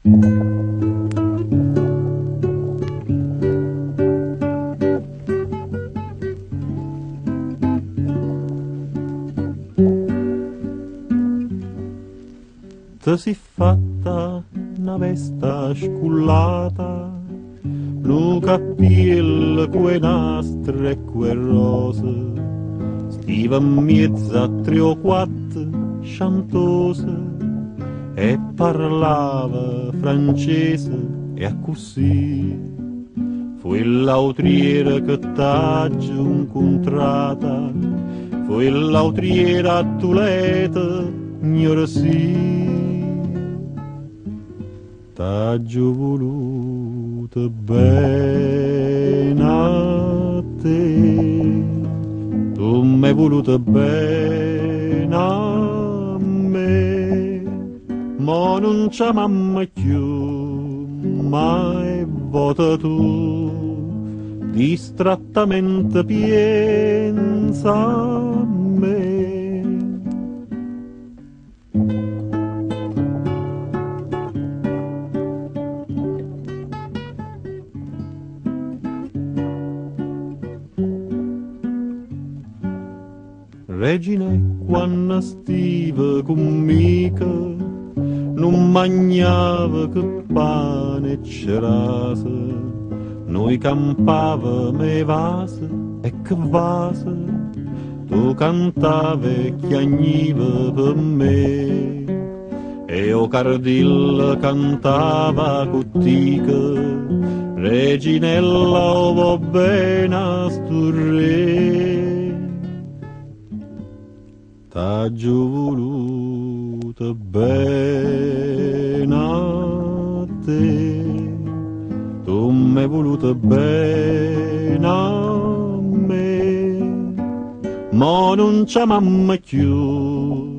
Ti si fatta una vesta scullata, nu cappiello quei nastri e quei rose, stiva in mezzo a 3 o 4 chantose e parlava francese e a così. Fu l'autriera che t'aggio incontrata, fu l'autriera a Tuleta, ignora sì. T'aggio voluto bene a te, tu m'hai voluto bene a me, ma non c'è mamma più, mai vota tu, distrattamente pensa a me. Regine, quando stiva con mica, non mangiava che pane e cerase, noi campavamo e vase e che vase, tu cantavi e chiagniva per me, e o cardilla cantava cottica, Reginella ovo bene a sto re. T'aggio voluto bene a te, tu m'hai voluto bene a me, ma non c'è mamma più,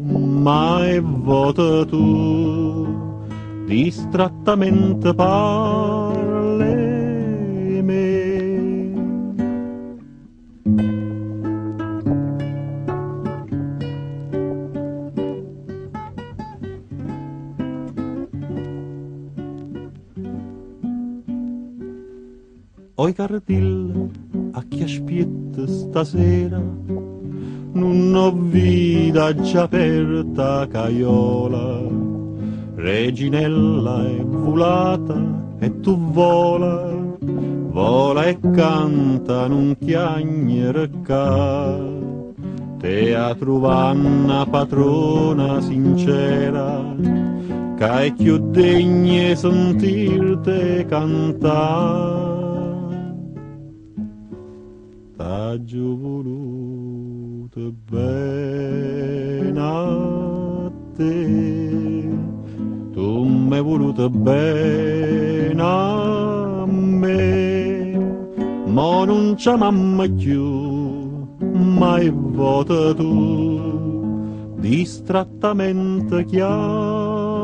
mai vota tu, distrattamente parli me. Oi cardilla, a chi aspetta stasera, non ho vita già aperta caiola, Reginella è volata e tu vola, vola e canta, non chiagnere ca, te a trovare una patrona sincera, che è più degna sentirte cantare. T'aggio voluto bene a te, tu m'hai voluto bene a me, ma non c'è mamma più, mai vota tu, distrattamente chiama.